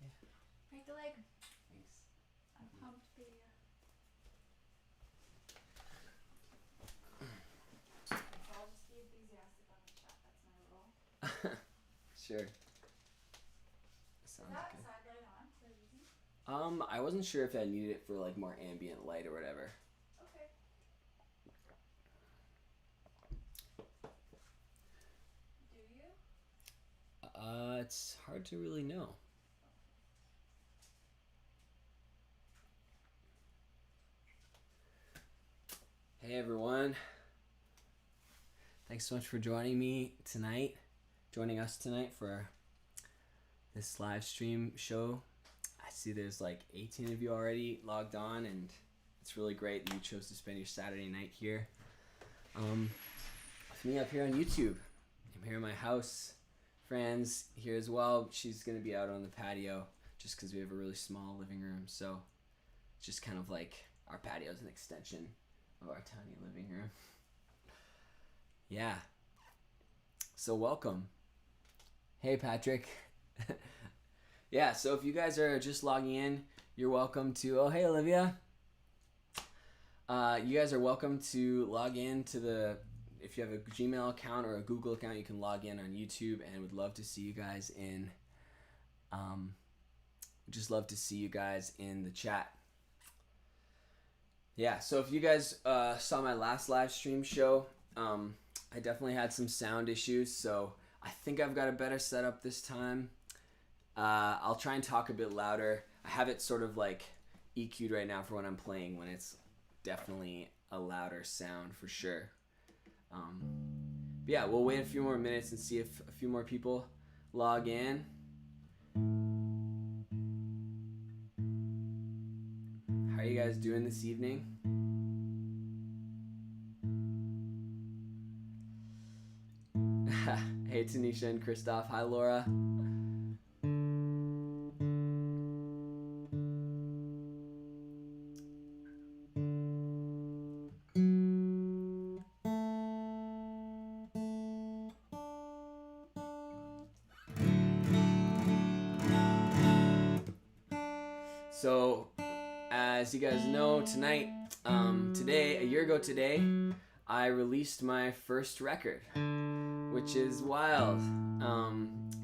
Yeah. Break the leg. Thanks. I'm pumped for you. So I'll just be enthusiastic on the chat. That's my role. Sure. Is that side light on for a reason? I wasn't sure if I needed it for like more ambient light or whatever. Okay. Do you? It's hard to really know. Hey everyone. Thanks so much for joining us tonight for this live stream show. I see there's like 18 of you already logged on, and it's really great that you chose to spend your Saturday night here. With me up here on YouTube. I'm here in my house. Fran's here as well. She's going to be out on the patio just because we have a really small living room. So it's just kind of like our patio is an extension of our tiny living room. Yeah. So welcome. Hey, Patrick. Yeah, so if you guys are just logging in, you're welcome to... Oh, hey, Olivia. You guys are welcome to log in to the... If you have a Gmail account or a Google account, you can log in on YouTube, and would love to see you guys in... just love to see you guys in the chat. Yeah, so if you guys saw my last live stream show, I definitely had some sound issues, so I think I've got a better setup this time. I'll try and talk a bit louder. I have it sort of like EQ'd right now for when I'm playing, when it's definitely a louder sound for sure. But yeah, we'll wait a few more minutes and see if a few more people log in. How are you guys doing this evening? Hey, Tanisha and Christoph. Hi, Laura. So, as you guys know, a year ago today, I released my first record, which is wild.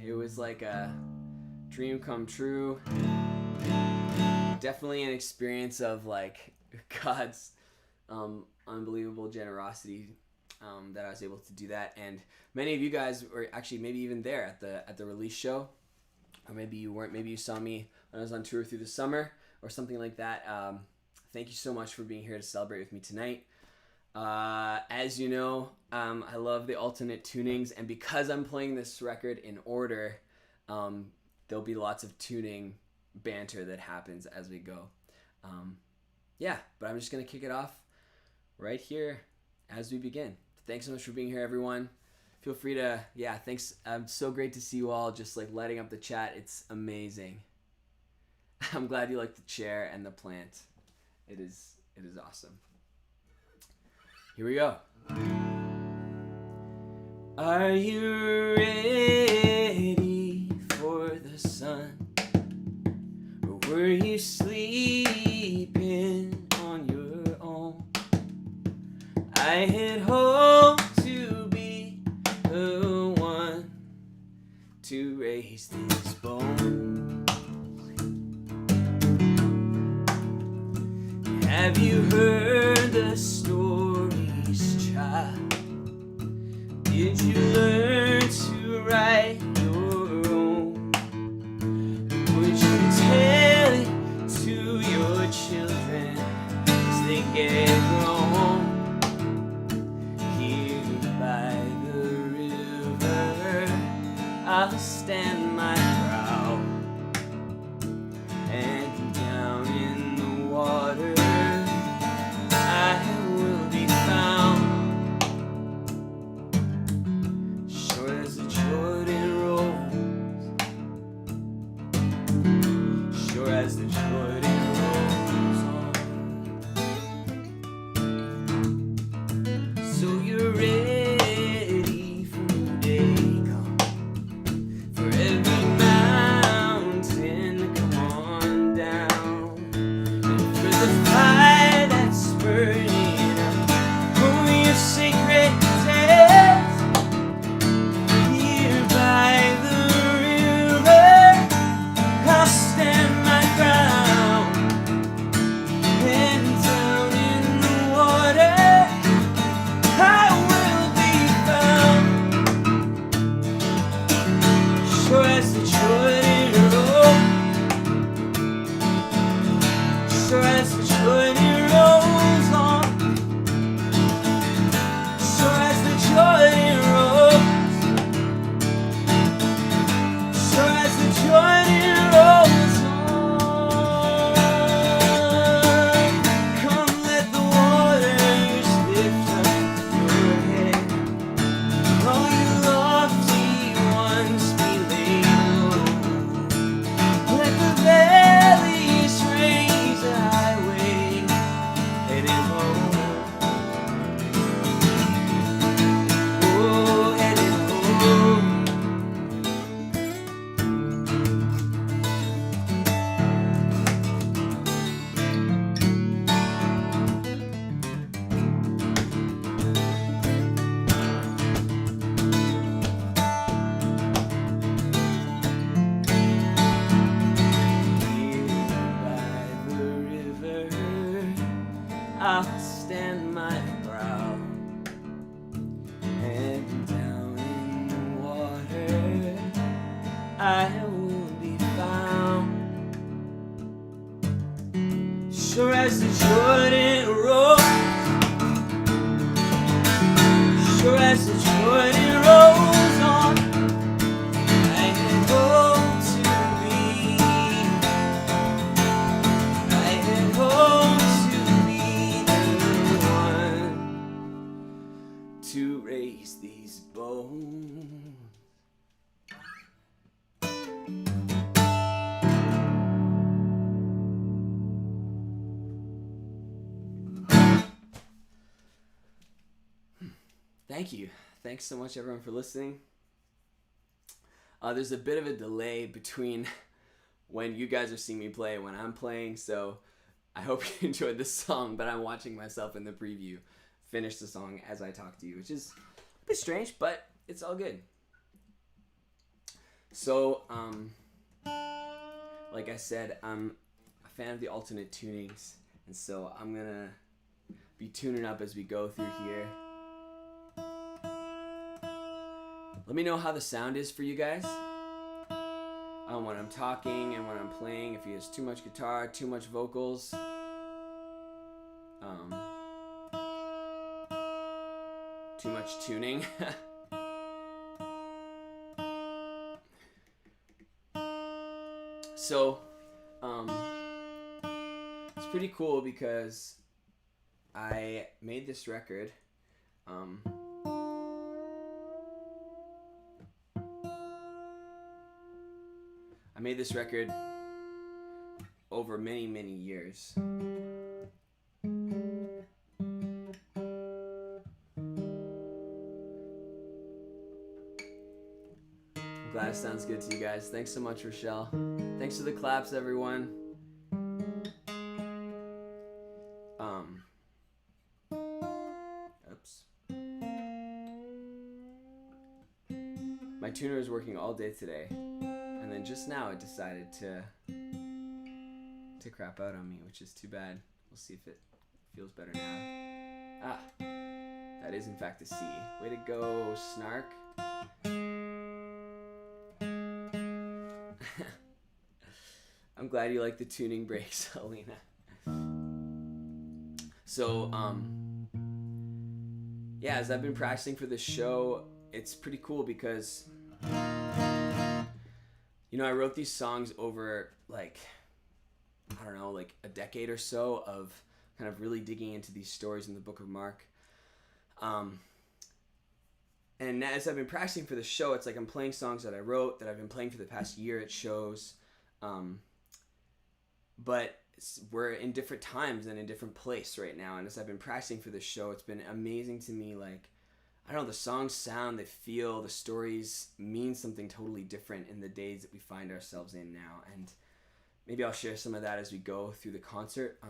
It was like a dream come true. Definitely an experience of like God's unbelievable generosity that I was able to do that. And many of you guys were actually maybe even there at the release show, or maybe you weren't. Maybe you saw me when I was on tour through the summer or something like that. Thank you so much for being here to celebrate with me tonight. As you know, I love the alternate tunings, and because I'm playing this record in order, there'll be lots of tuning banter that happens as we go. Yeah, but I'm just going to kick it off right here as we begin. Thanks so much for being here, everyone. Feel free to, thanks. So great to see you all just like lighting up the chat. It's amazing. I'm glad you like the chair and the plant. It is awesome. Here we go. Are you ready for the sun? Or were you sleeping on your own? I had hoped to be the one to raise this bone. Have you heard the stories, child? Did you learn to write your own? Would you tell it to your children as they get grown? Here by the river, I'll stand my ground, and down in the water I will be found. Sure as the Jordan rolls, sure as the Jordan rolls on. So you're ready for new day come, for every as the Jordan rolls, sure as the Jordan rolls on, I had hoped to be, I had hoped to be the one to raise these bones. Thank you. Thanks so much, everyone, for listening. There's a bit of a delay between when you guys are seeing me play and when I'm playing, so I hope you enjoyed this song, but I'm watching myself in the preview finish the song as I talk to you, which is a bit strange, but it's all good. So, like I said, I'm a fan of the alternate tunings, and so I'm gonna be tuning up as we go through here. Let me know how the sound is for you guys. When I'm talking and when I'm playing, if he has too much guitar, too much vocals. Too much tuning. So, it's pretty cool because I made this record. I made this record over many, many years. I'm glad it sounds good to you guys. Thanks so much, Rochelle. Thanks for the claps, everyone. Oops. My tuner is working all day today. And then just now it decided to crap out on me, which is too bad. We'll see if it feels better now. That is in fact a C. Way to go, Snark. I'm glad you like the tuning breaks, Alina. So, yeah, as I've been practicing for this show, it's pretty cool because I wrote these songs over, like a decade or so of kind of really digging into these stories in the book of Mark. And as I've been practicing for the show, it's like I'm playing songs that I wrote, that I've been playing for the past year at shows. But we're in different times and in different place right now. And as I've been practicing for this show, it's been amazing to me, like, I don't know, the songs sound, they feel, the stories mean something totally different in the days that we find ourselves in now. And maybe I'll share some of that as we go through the concert.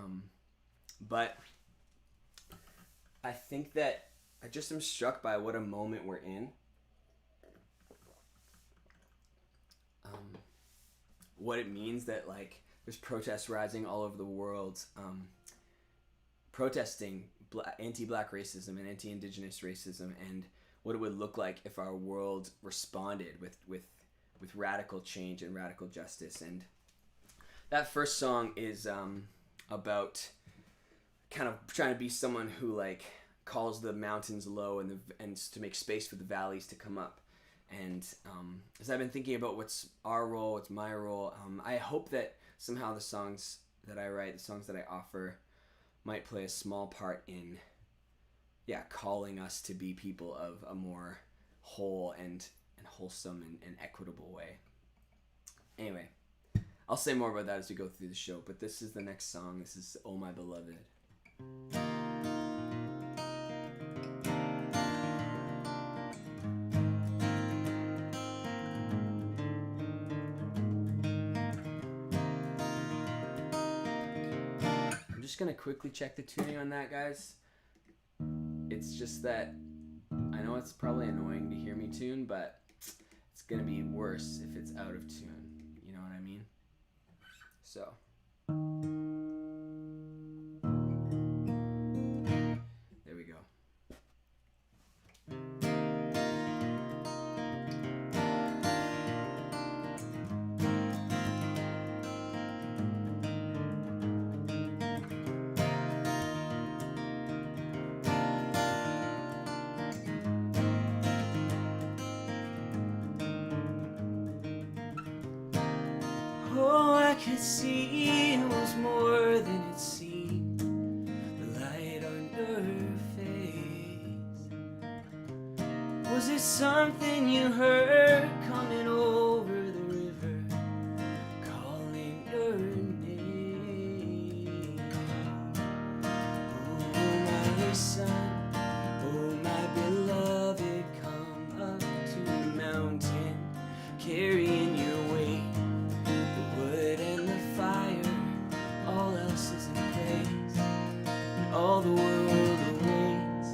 But I think that I just am struck by what a moment we're in. What it means that, like, there's protests rising all over the world, protesting anti-black racism and anti-Indigenous racism, and what it would look like if our world responded with radical change and radical justice. And that first song is about kind of trying to be someone who, like, calls the mountains low and to make space for the valleys to come up. And as I've been thinking about what's our role, what's my role, I hope that somehow the songs that I write, the songs that I offer, might play a small part in, calling us to be people of a more whole and wholesome and equitable way. Anyway, I'll say more about that as we go through the show, but this is the next song. This is Oh My Beloved. I'm just gonna quickly check the tuning on that, guys. It's just that I know it's probably annoying to hear me tune, but it's gonna be worse if it's out of tune. You know what I mean? So. There we go. Oh, I could see it was more than it seemed. The light on your face. Was it something you heard coming over the river, calling your name? Oh, my son, oh, my beloved, come up to the mountain, carrying your weight. All else is in place, and all the world awaits.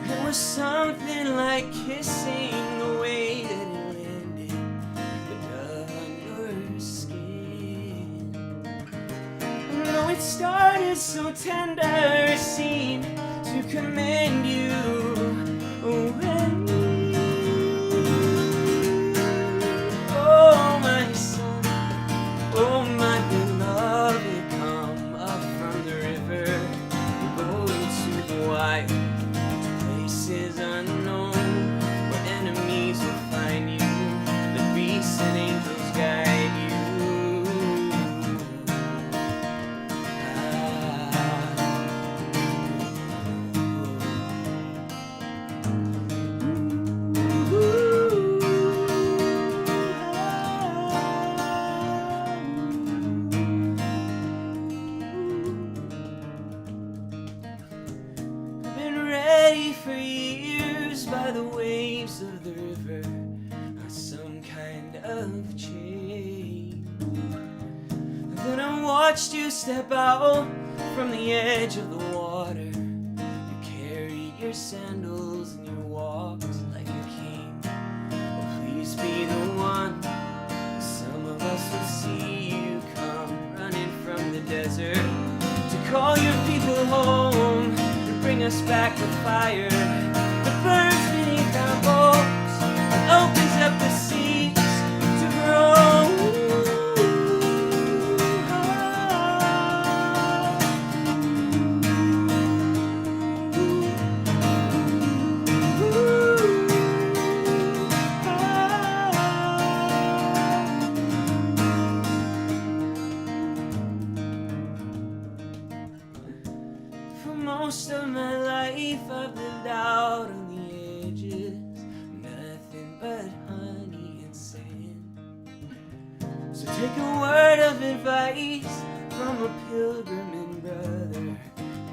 It was something like kissing the way that it landed, the dove on your skin. And though it started so tender, it seemed to commend you away. Oh, my son, oh, my beloved, come up from the river, go into the wild, to places unknown, where enemies will find you, the beasts and angels guide you. For years by the waves of the river are some kind of change. Then I watched you step out from the edge of the water. You carried your sandals and you walked like a king. Oh, please be the one. Some of us will see you come running from the desert to call your people home. Bring us back the fire that burns beneath our bones and opens up the seas to grow. Most of my life I've lived out on the edges, nothing but honey and sand. So take a word of advice from a pilgrim and brother,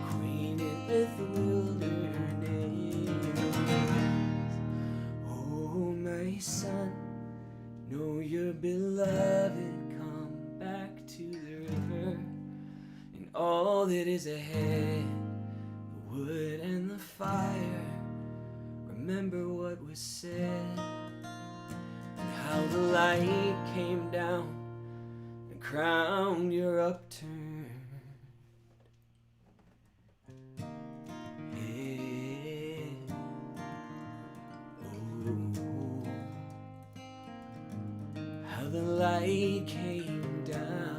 acquainted with the wilderness. Oh, my son, know your beloved, come back to the river and all that is ahead. Wood and the fire, remember what was said, and how the light came down and crowned your upturn. Yeah. Oh, how the light came down.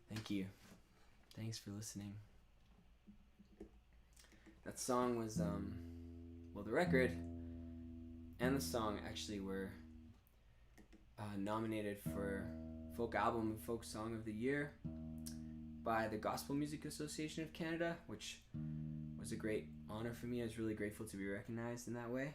Thank you. Thanks for listening. That song was, well, the record and the song actually were nominated for Folk Album and Folk Song of the Year by the Gospel Music Association of Canada, which was a great honor for me. I was really grateful to be recognized in that way.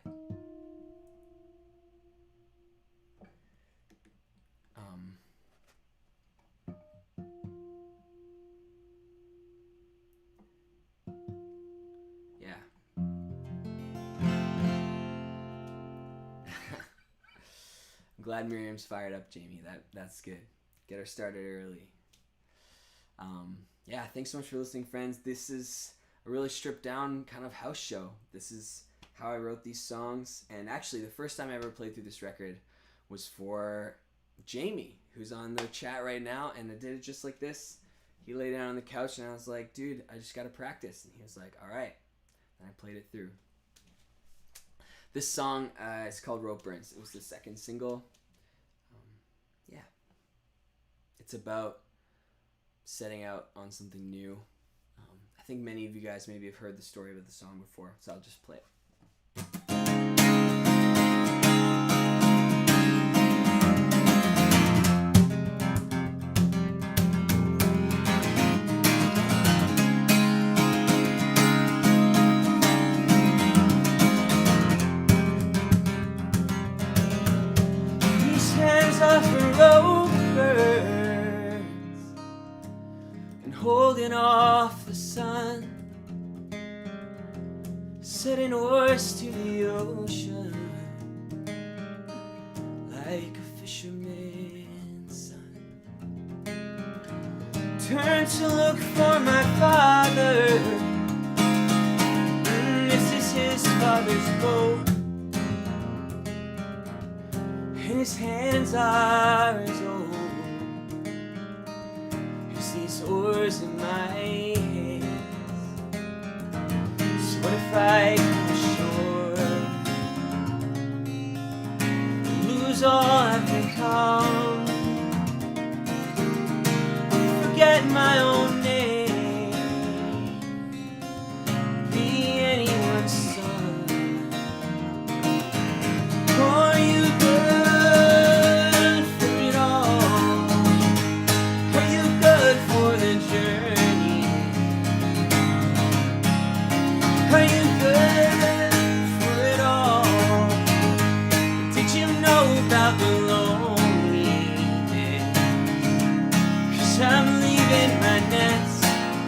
Yeah. glad Miriam's fired up, Jamie. That's good. Get her started early. Yeah, thanks so much for listening, friends. This is a really stripped down kind of house show. This is how I wrote these songs. And actually, the first time I ever played through this record was for Jamie, who's on the chat right now, and I did it just like this. He lay down on the couch, and I was like, dude, I just got to practice. And he was like, all right. And I played it through. This song is called Rope Burns. It was the second single. Yeah. It's about setting out on something new. I think many of you guys maybe have heard the story of the song before, so I'll just play it. These hands are for rovers and holding off the sun, setting oars to the ocean like a fisherman's son. Turn to look for my father. This is his father's boat, and his hands are his own. He sees oars in my hands. So what if I come ashore, lose all I've become, forget my own name, be anyone's son? Are you good for it all? Are you good for the journey? Are you good for it all? Did you know about the loneliness? 'Cause I'm leaving my nets,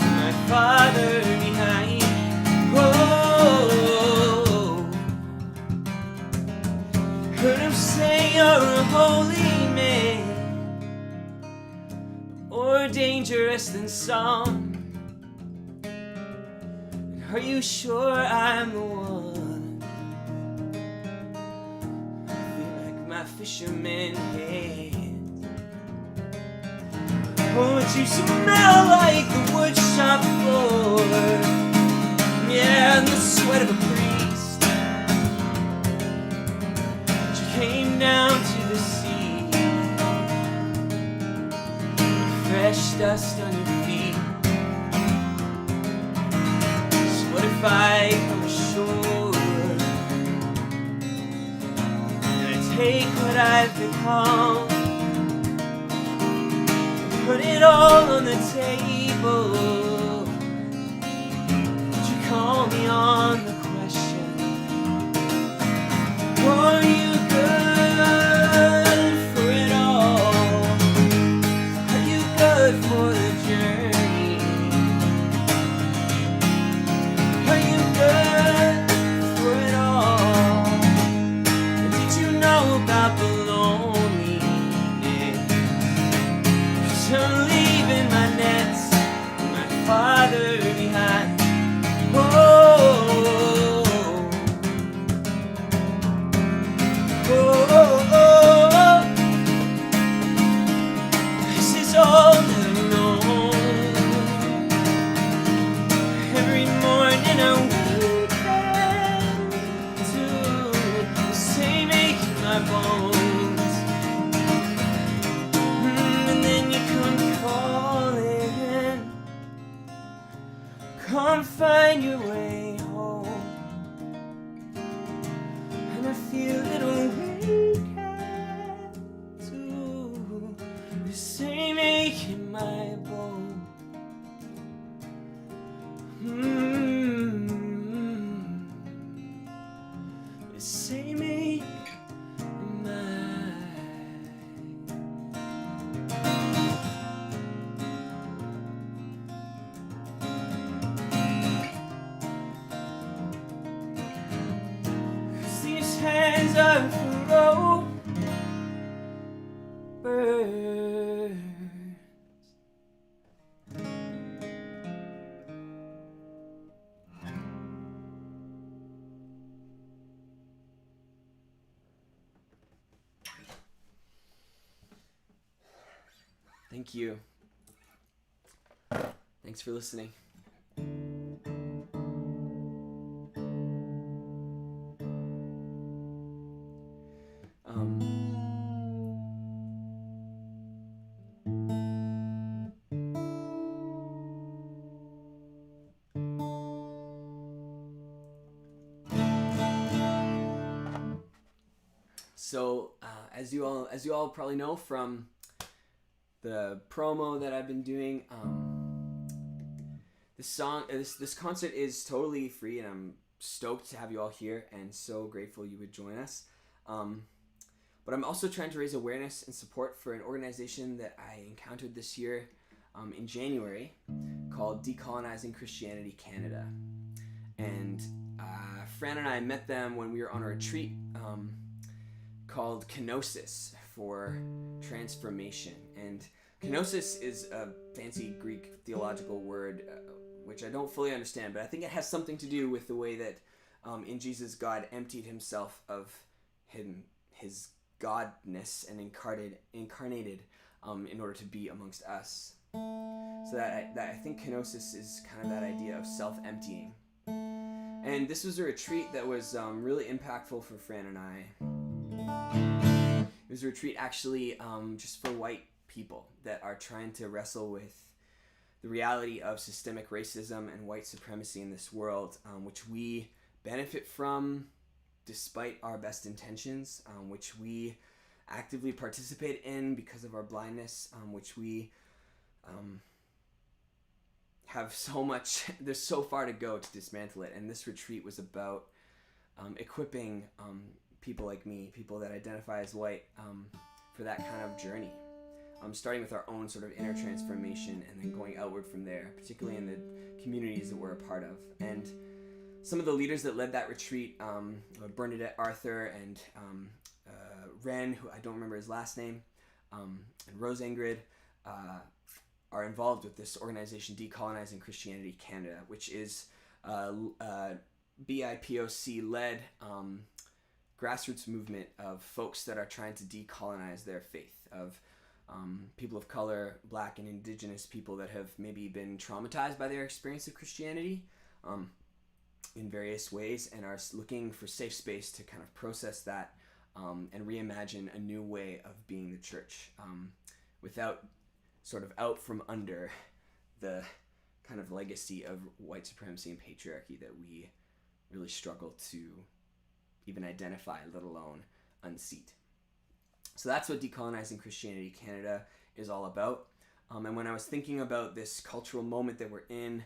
my father behind. Oh, heard him say you're a holy man, more dangerous than some. Are you sure I'm the one? I feel like my fisherman hands. Oh, but you smell like the wood shop floor, yeah, and the sweat of a priest. But you came down to the sea, fresh dust on your feet. What if I come ashore and I take what I've become, put it all on the table? Would you call me on the question? Are you good for it all? Are you good for the journey? Are you good for it all? Did you know about the loneliness? 'Cause I'm leaving my nets, my father behind. Oh, oh, oh, oh. This is all that I know. Every morning I wake to the same ache in my bones, and then you come calling, come find your way home, and I feel it awake to the same ache in my bones. The same ache in mine. These hands are for rope Thank you. Thanks for listening. So, as you all probably know from the promo that I've been doing, this concert is totally free, and I'm stoked to have you all here, and so grateful you would join us. But I'm also trying to raise awareness and support for an organization that I encountered this year in January called Decolonizing Christianity Canada. And Fran and I met them when we were on a retreat called kenosis for transformation. And kenosis is a fancy Greek theological word which I don't fully understand, but I think it has something to do with the way that in Jesus God emptied himself of his godness and incarnated in order to be amongst us. So that I think kenosis is kind of that idea of self-emptying. And this was a retreat that was really impactful for Fran and I. It was a retreat actually just for white people that are trying to wrestle with the reality of systemic racism and white supremacy in this world, which we benefit from despite our best intentions, which we actively participate in because of our blindness, which we have so much, there's so far to go to dismantle it. And this retreat was about equipping people like me, people that identify as white, for that kind of journey. Starting with our own sort of inner transformation and then going outward from there, particularly in the communities that we're a part of. And some of the leaders that led that retreat, Bernadette Arthur and Ren, who I don't remember his last name, and Rose-Ingrid, are involved with this organization, Decolonizing Christianity Canada, which is BIPOC-led grassroots movement of folks that are trying to decolonize their faith, of people of color, Black and Indigenous people that have maybe been traumatized by their experience of Christianity in various ways and are looking for safe space to kind of process that and reimagine a new way of being the church without sort of out from under the kind of legacy of white supremacy and patriarchy that we really struggle to even identify, let alone unseat. So that's what Decolonizing Christianity Canada is all about. And when I was thinking about this cultural moment that we're in,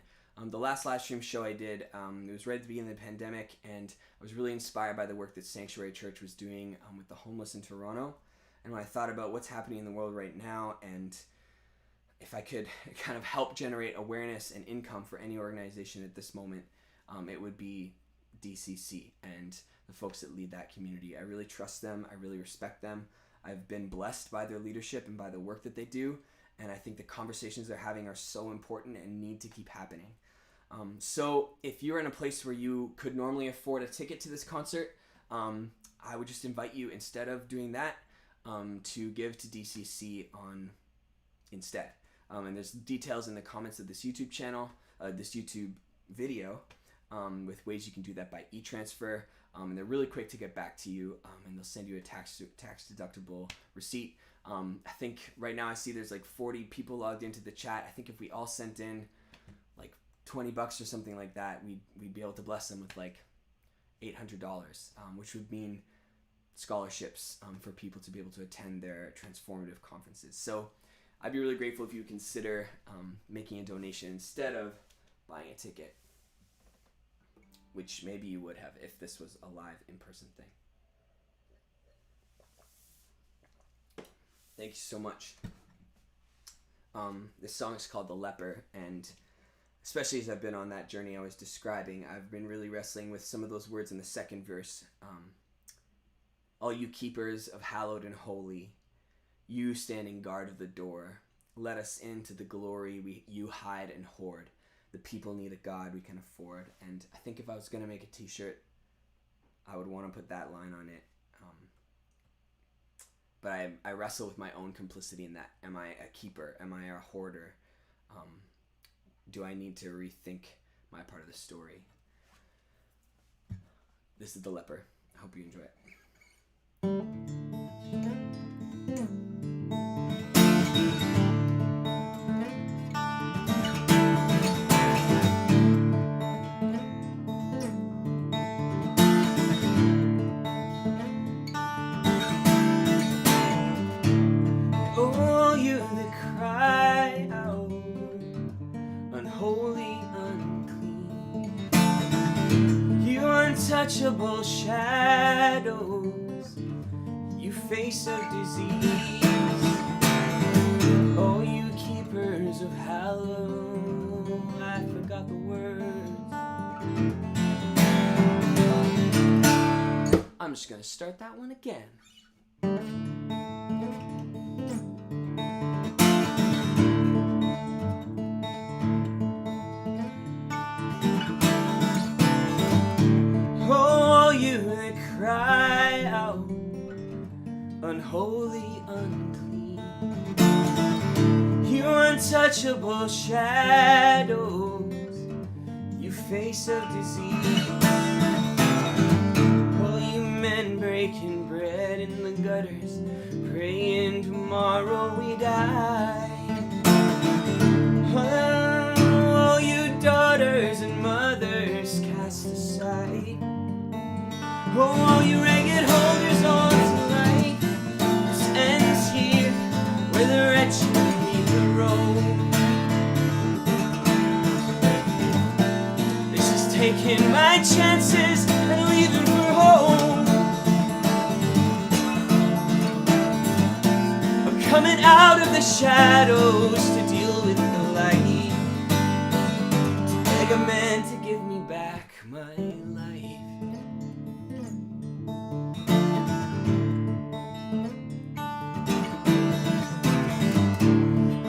the last live stream show I did, it was right at the beginning of the pandemic, and I was really inspired by the work that Sanctuary Church was doing with the homeless in Toronto. And when I thought about what's happening in the world right now, and if I could kind of help generate awareness and income for any organization at this moment, it would be DCC and the folks that lead that community. I really trust them. I really respect them. I've been blessed by their leadership and by the work that they do, and I think the conversations they're having are so important and need to keep happening. So if you're in a place where you could normally afford a ticket to this concert, I would just invite you, instead of doing that, to give to DCC instead. And there's details in the comments of this YouTube channel, this YouTube video, with ways you can do that by e-transfer. And they're really quick to get back to you, and they'll send you a tax deductible receipt. I think right now I see there's like 40 people logged into the chat. I think if we all sent in like $20 or something like that, we'd be able to bless them with like $800, which would mean scholarships for people to be able to attend their transformative conferences. So I'd be really grateful if you consider making a donation instead of buying a ticket, which maybe you would have if this was a live in-person thing. Thank you so much. This song is called The Leper, and especially as I've been on that journey I was describing, I've been really wrestling with some of those words in the second verse. All you keepers of hallowed and holy, you standing guard of the door, let us into the glory you hide and hoard. The people need a God we can afford. And I think if I was going to make a t-shirt, I would want to put that line on it. but I wrestle with my own complicity in that. Am I a keeper? Am I a hoarder? Do I need to rethink my part of the story? This is The Leper. I hope you enjoy it. Oh, you that cry out, unholy, unclean, you untouchable shadows, you face of disease. Oh, you keepers of hallow, I forgot the words. I'm just gonna start that one again. Oh, you that cry out, unholy, unclean, you untouchable shadows, you face of disease. Oh, you men breaking bread in the gutters, praying tomorrow we die. Oh, you daughters and mothers cast aside. Oh, you ragged holders on to life, this ends here where the wretched meet the road. This is taking my chances and leaving for home. I'm coming out of the shadows to deal with the light, to beg a man to give me back my life.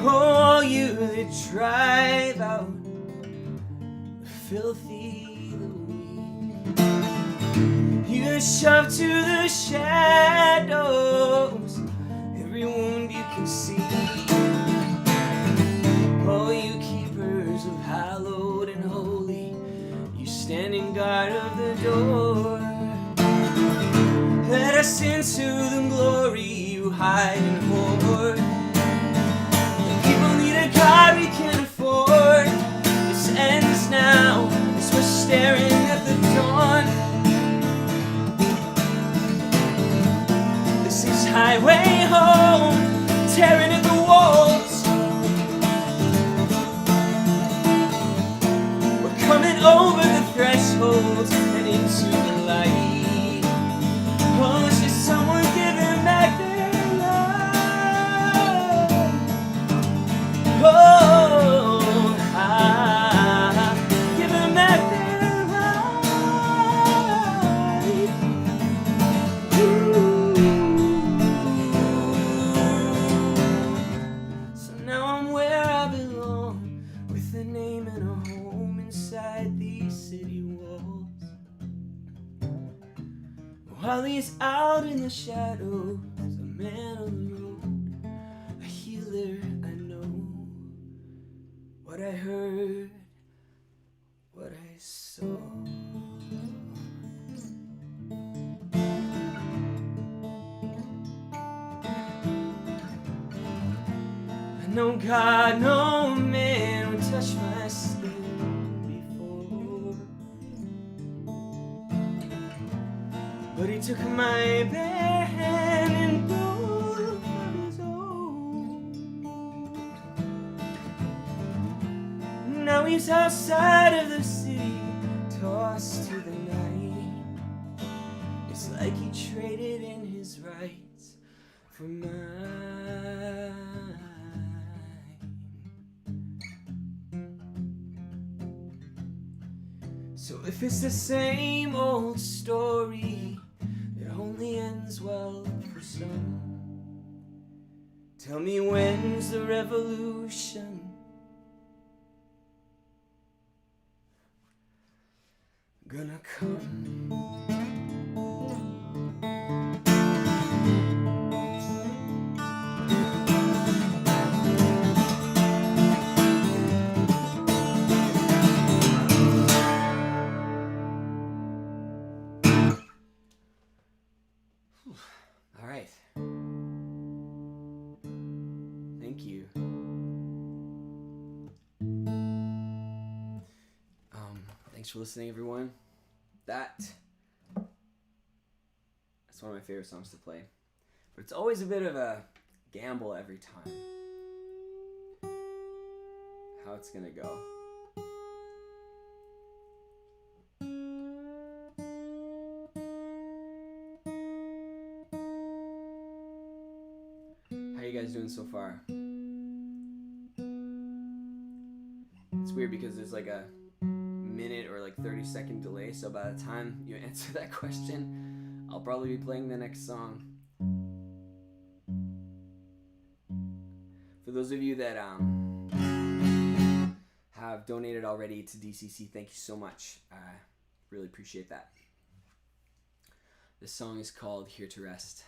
Oh, you that drive out the filthy, the weak, you shove to the shadows every wound you can see. Oh, you keepers of hallowed and holy, you standing guard of the door. Let us into the glory you hide and hoard. God we can afford. This ends now as we're staring at the dawn. This is highway home, tearing at the walls. We're coming over the thresholds and into the light. Oh, it's just someone giving back their oh, give them back their life. So now I'm where I belong, with a name and a home inside these city walls. While he's out in the shadows, a man on the road, a healer I know. What I heard, what I saw. I know God, no man would touch my skin before, but he took my bare hand and both of his own. Now he's outside of the city, tossed to the night. It's like he traded in his rights for mine. So if it's the same old story that only ends well for some, tell me when's the revolution gonna come? Thanks for listening, everyone. That's one of my favorite songs to play. But it's always a bit of a gamble every time. How it's gonna go. How you guys doing so far? It's weird because there's like a minute or like 30-second delay, so by the time you answer that question, I'll probably be playing the next song. For those of you that have donated already to DCC, thank you so much. I really appreciate that. This song is called Here to Rest.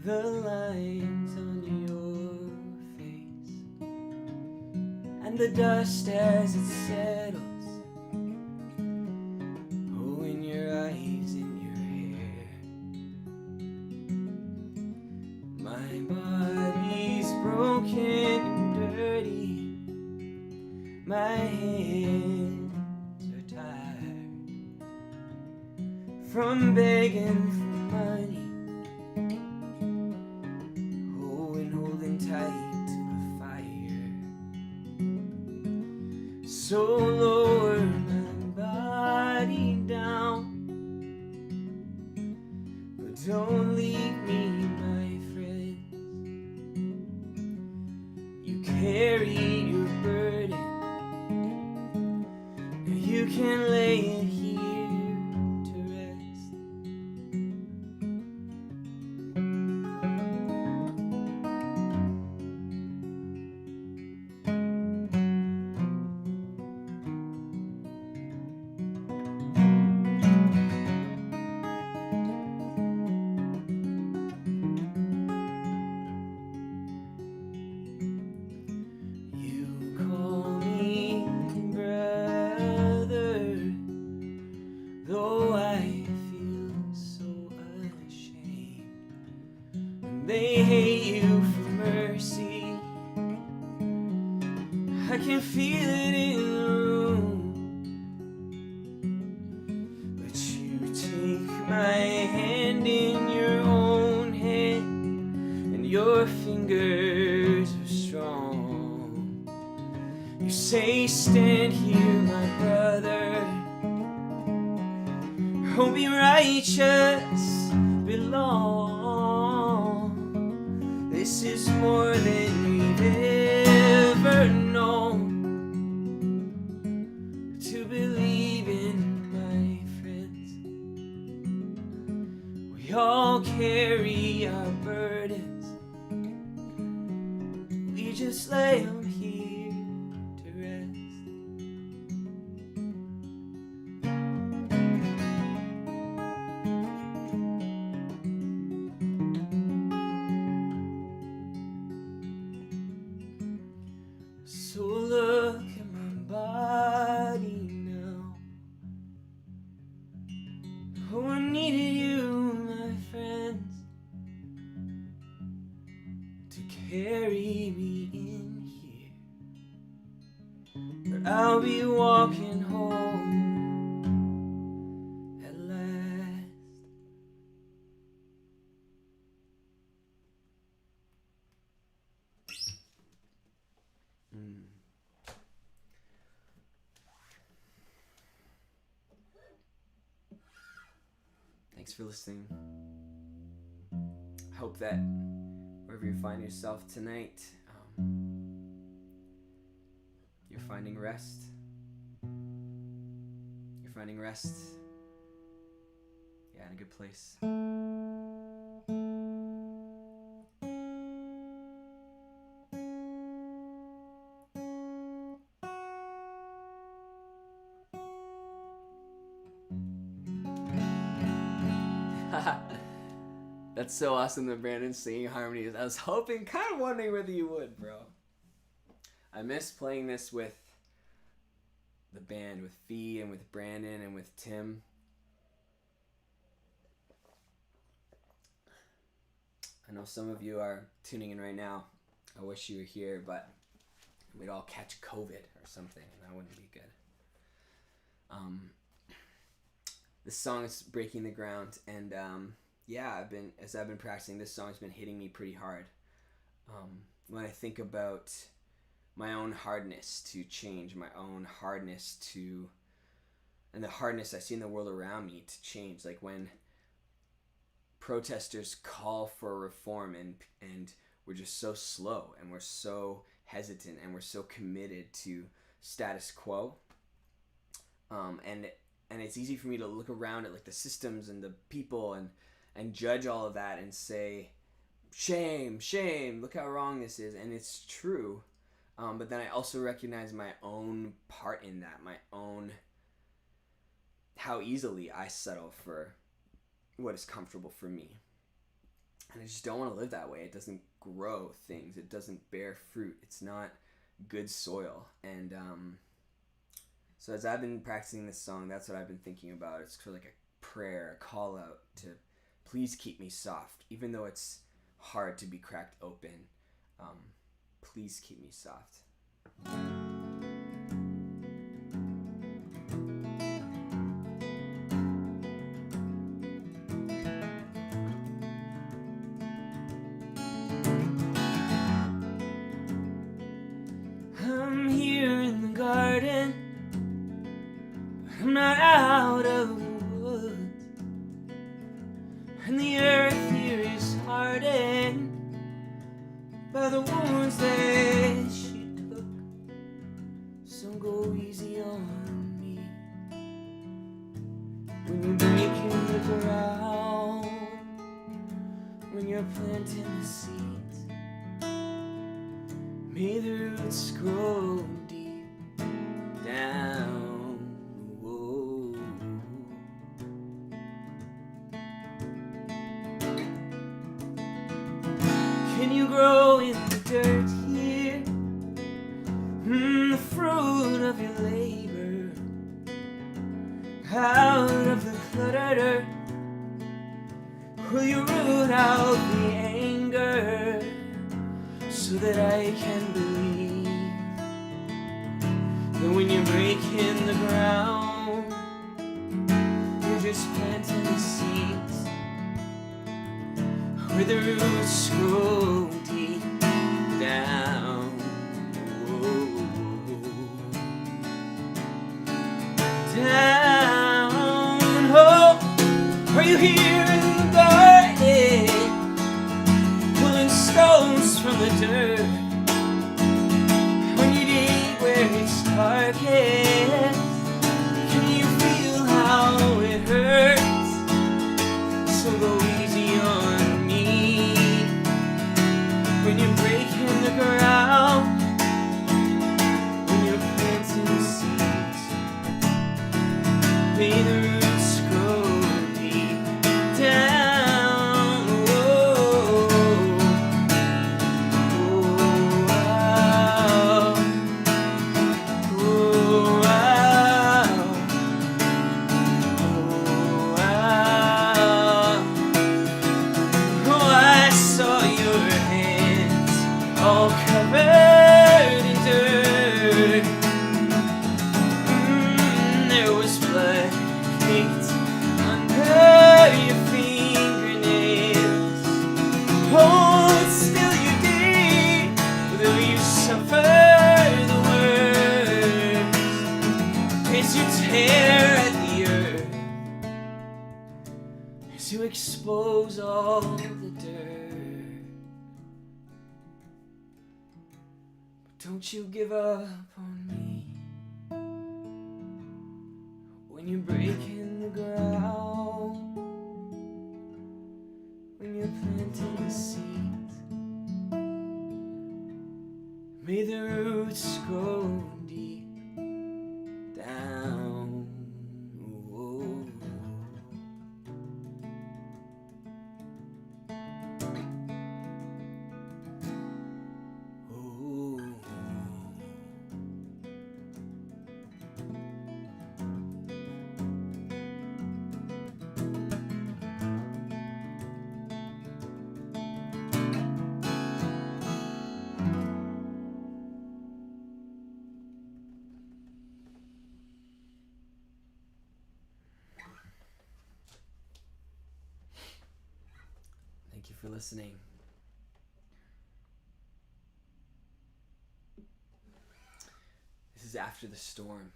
The lines on your face and the dust as it settles, oh, in your eyes, in your hair. My body's broken and dirty, my hands are tired from begging for money, tight to the fire. So lower my body down, but don't leave me, my friend. You carried your burden, and you can lay it here to rest. They hate you for mercy. I can feel it in the room, but you take my hand in your own hand, and your fingers are strong. You say, stand here, my brother. Oh, be righteous, belong. This is more than we've ever known. To believe in, my friends, we all carry our burdens. We just lay them here to rest. So look at my body now. Oh, I needed you, my friends, to carry me in here. But I'll be walking home at last. Thanks for listening. I hope that wherever you find yourself tonight, you're finding rest. You're finding rest, yeah, in a good place. That's so awesome that Brandon's singing harmonies. I was hoping, kind of wondering whether you would, bro. I miss playing this with the band, with Fee and with Brandon and with Tim. I know some of you are tuning in right now. I wish you were here, but we'd all catch COVID or something, and that wouldn't be good. This song is Breaking the Ground, and as I've been practicing, this song's been hitting me pretty hard. When I think about my own hardness to change, my own hardness to, and the hardness I see in the world around me to change, like when protesters call for reform and we're just so slow and we're so hesitant and we're so committed to status quo. And it's easy for me to look around at like the systems and the people and judge all of that and say, shame, look how wrong this is. And it's true. But then I also recognize my own part in that, how easily I settle for what is comfortable for me. And I just don't want to live that way. It doesn't grow things. It doesn't bear fruit. It's not good soil. And so as I've been practicing this song, that's what I've been thinking about. It's sort of like a prayer, a call out to please keep me soft. Even though it's hard to be cracked open, please keep me soft. I'm here in the garden, but I'm not out of the woods, and the earth here is hardened by the wounds that she took. So go easy on me when you're breaking the ground, when you're planting the seeds. May the roots grow deep down. Whoa. Can you grow in the dirt here? The fruit of your labor, out of the cluttered earth. Will you root out the anger so that I can believe that when you're breaking the ground, you're just planting the seeds where the roots grow deep down. Down. Oh, are you here in the garden, pulling stones from the dirt? When you dig where it's darkest, can you feel how it hurts? So go easy on me when you're breaking the ground, when you're planting seeds. May the roots grow deep down. Oh, oh, wow. Oh, wow. Oh, wow. Oh, I saw your hands all covered in dirt. There was blood caked under your fingernails. Oh, but still you did, though you suffer the worst, as you tear at the earth, as you expose all the dirt. But don't you give up on me when you're breaking the ground, when you're planting the seeds. May the roots grow deep down. Whoa. for listening. This is After the Storm.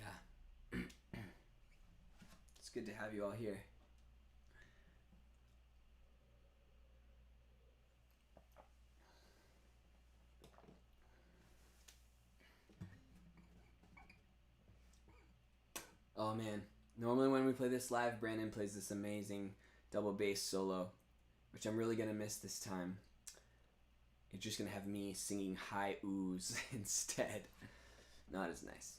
Yeah. It's good to have you all here. Oh man, normally when we play this live, Brandon plays this amazing double bass solo, which I'm really gonna miss this time. You're just gonna have me singing high oohs instead. Not as nice.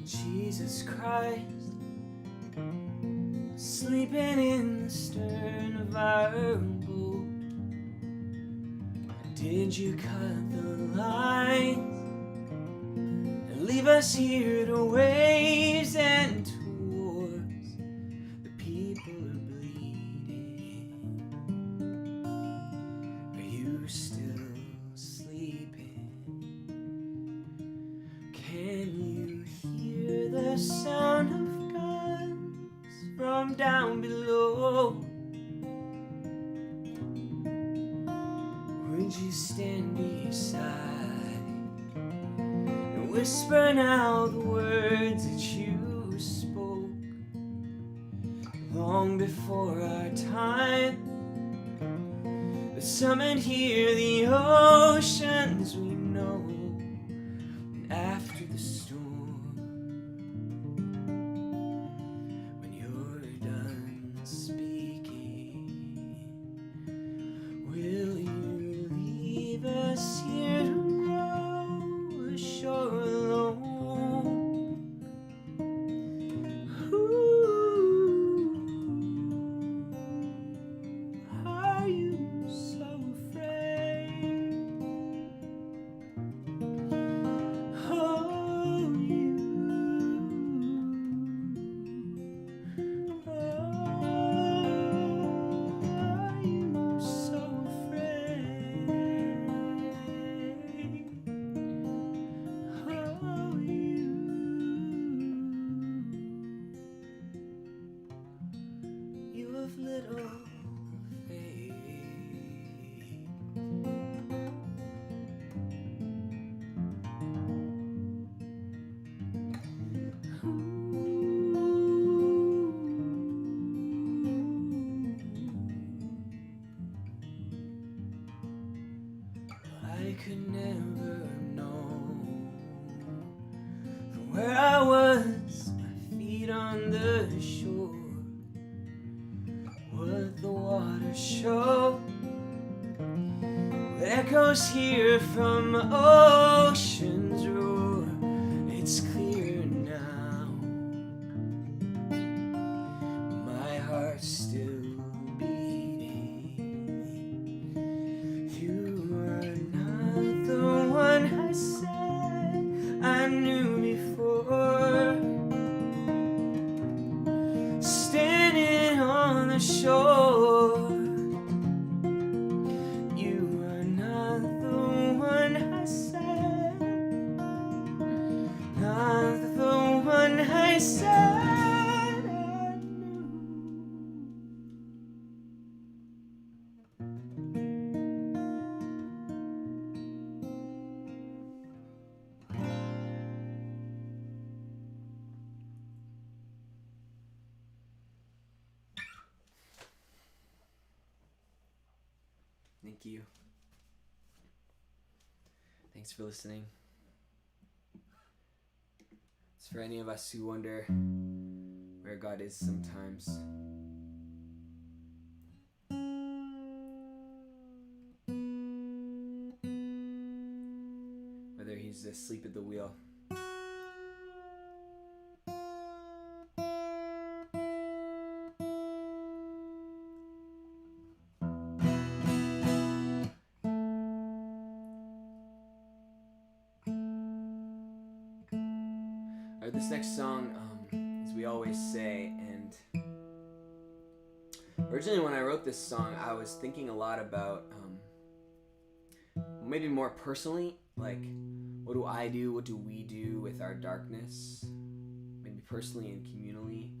Jesus Christ, sleeping in the stern of our boat. Did you cut the lines and leave us here to waves and to wars? The people are bleeding. Are you still sleeping? Can you hear the sound of guns from down below? Would you stand beside and whisper now the words that you spoke long before our time? But summoned here the oceans we know, and after the storm, when you're done speaking, will you leave us here to row ashore alone? Ooh, are you so afraid? Oh, you, are you so afraid? Oh, you have little faith. I could never have known from where I was, my feet on the shore, what the water show. What echoes here from ocean's roar. It's clear now, my heart's still beating. You are not the one I said I knew before. Standing on the shore, you are not the one I said, not the one I said I knew. Thank you. Thanks for listening. It's for any of us who wonder where God is sometimes. Whether he's asleep at the wheel. this next song, as we always say, and originally when I wrote this song, I was thinking a lot about, maybe more personally, like, what do I do, what do we do with our darkness, maybe personally and communally.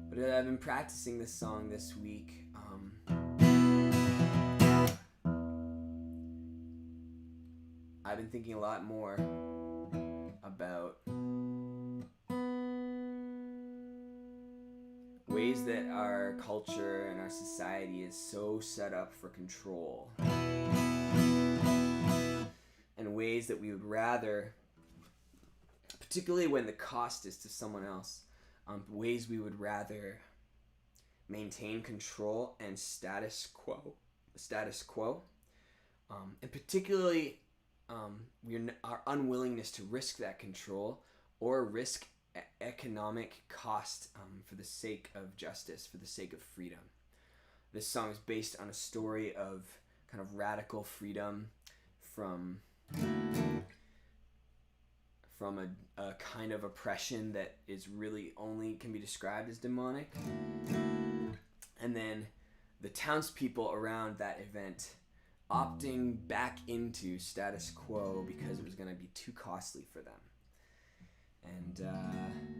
But I've been practicing this song this week. I've been thinking a lot more about ways that our culture and our society is so set up for control, and ways that we would rather, particularly when the cost is to someone else, ways we would rather maintain control and status quo, and particularly our unwillingness to risk that control or risk economic cost for the sake of justice, for the sake of freedom. This song is based on a story of kind of radical freedom from a kind of oppression that is really only can be described as demonic. And then the townspeople around that event opting back into status quo because it was going to be too costly for them. And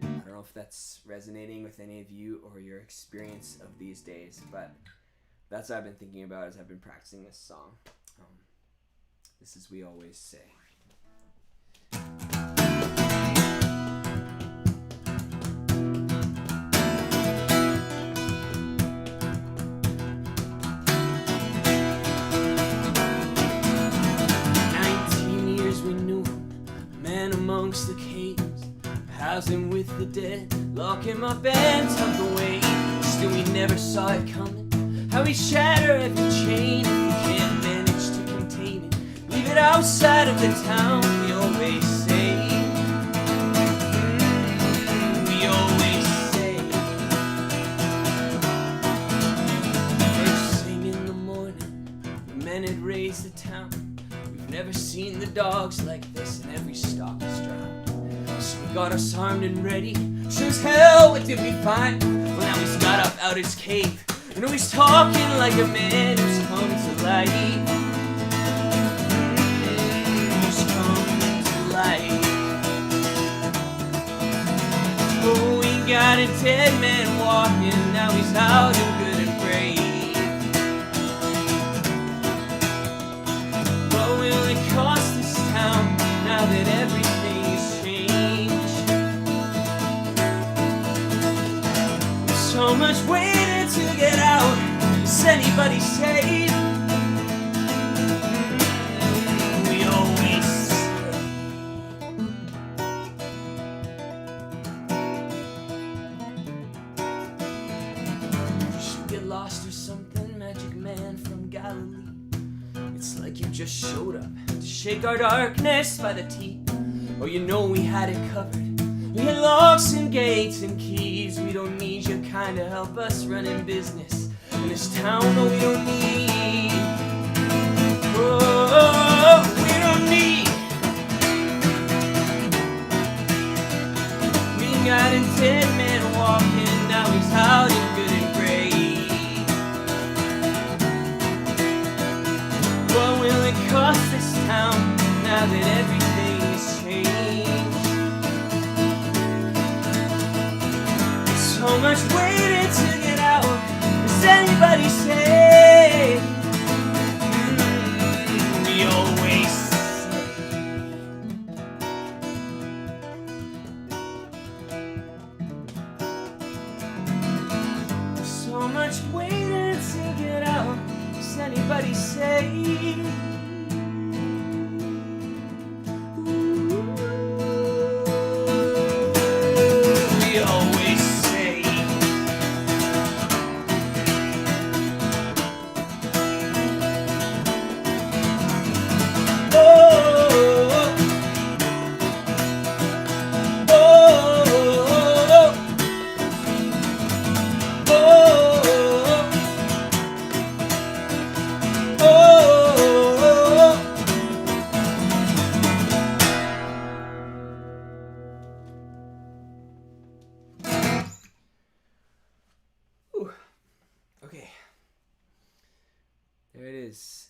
I don't know if that's resonating with any of you or your experience of these days, but that's what I've been thinking about as I've been practicing this song. This is We Always Say. Amongst the caves, housing with the dead, lock him up and tuck away. Still we never saw it coming, how we shatter every chain. If we can't manage to contain it, leave it outside of the town. We always say, we always say. First thing in the morning, the men had raised the town. Never seen the dogs like this, and every stock is drowned. So we got us armed and ready. Sure as hell, what did we find? Well, now he's got up out his cave, and now he's talking like a man who's come to life. Who's come to life. Oh, we got a dead man walking, now he's out and good and brave. Will it cost this town now that everything has changed? So much waiting to get out. Is anybody safe? We always say. Should get lost or something, magic man from Galilee. It's like you just showed up to shake our darkness by the teeth. Oh, you know we had it covered. We had locks and gates and keys. We don't need your kind to help us running business in this town. No, we don't need. Oh, we don't need. We got a dead man walking, now he's out and good and great. What will it cost this town now that everything has changed? So much waiting to get out. Does anybody say? We always say. So much waiting to get out. Does anybody say? We always say. Oh, oh, oh, oh. Oh, There it is.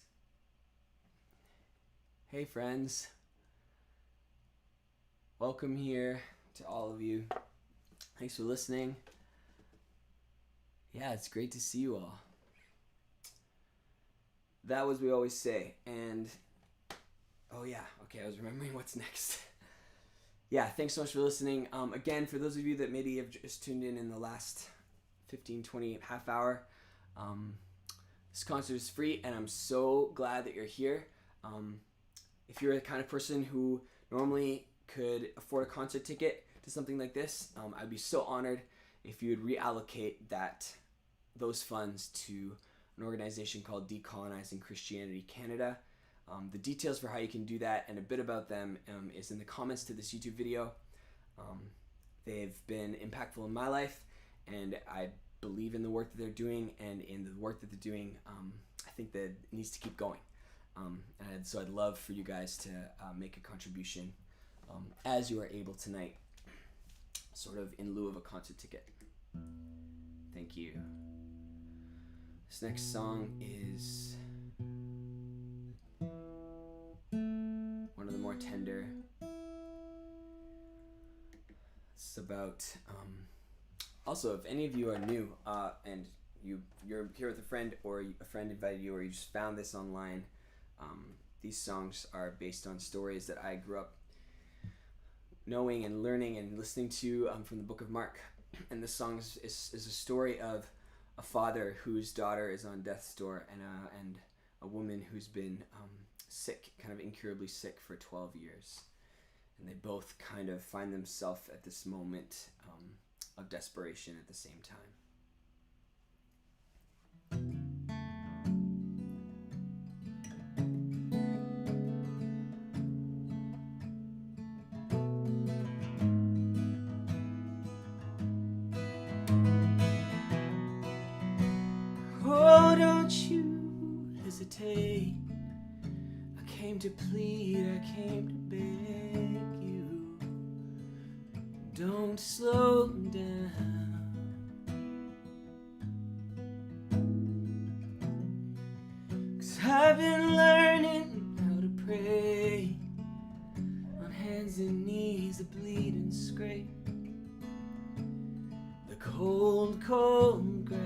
Hey friends. Welcome here to all of you. Thanks for listening. Yeah, it's great to see you all. That was We Always Say. And, oh yeah, okay, I was remembering what's next. Yeah, thanks so much for listening. Again, for those of you that maybe have just tuned in the last 15, 20, half hour, this concert is free, and I'm so glad that you're here. If you're the kind of person who normally could afford a concert ticket to something like this, I'd be so honored if you would reallocate those funds to an organization called Decolonizing Christianity Canada. The details for how you can do that and a bit about them is in the comments to this YouTube video. They've been impactful in my life, and I believe in the work that they're doing, and in the work that they're doing, I think that it needs to keep going. And so I'd love for you guys to make a contribution as you are able tonight, sort of in lieu of a concert ticket. Thank you. This next song is one of the more tender. It's about also, if any of you are new and you're here with a friend, or a friend invited you, or you just found this online, these songs are based on stories that I grew up knowing and learning and listening to from the book of Mark. And this song is a story of a father whose daughter is on death's door, and a woman who's been sick, kind of incurably sick for 12 years. And they both kind of find themselves at this moment of desperation at the same time. Oh, don't you hesitate. I came to plead, I came to beg you. Don't slow down. 'Cause I've been learning how to pray on hands and knees, the bleed and scrape the cold, cold ground.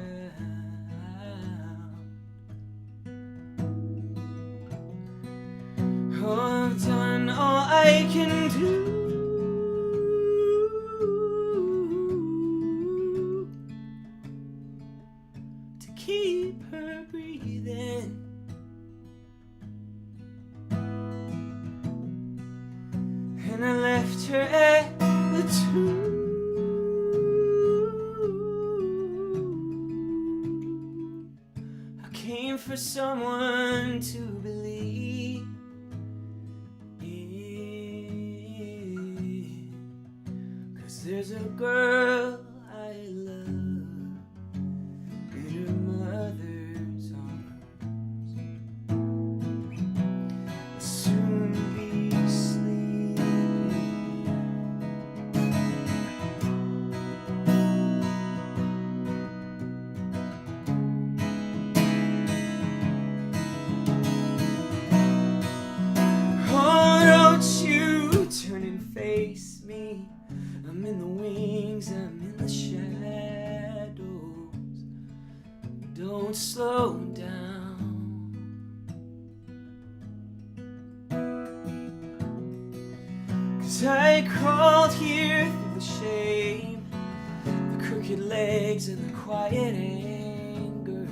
Oh, I've done all I can do. Keep her breathing, and I left her at the tomb. I came for someone to believe in, 'cause there's a girl I love in her mother's arms, soon be sleeping. Oh, don't you turn and face me. I'm in the wings, I'm in the shadows. Don't slow down. 'Cause I crawled here through the shame, the crooked legs and the quiet anger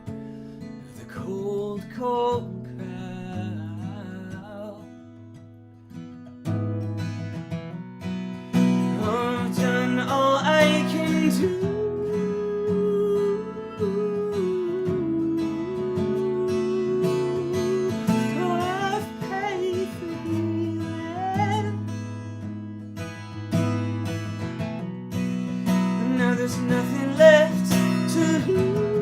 of the cold, cold crowd. I've done all I can do. There's nothing left to lose.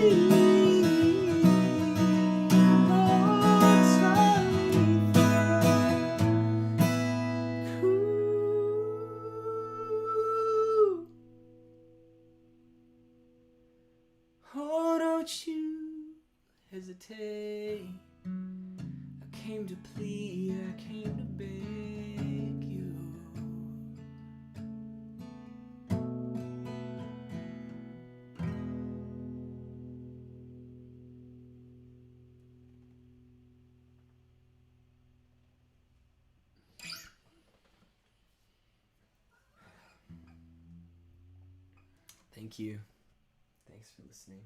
Oh, don't you hesitate. I came to plead, I came to beg you. Thank you. Thanks for listening.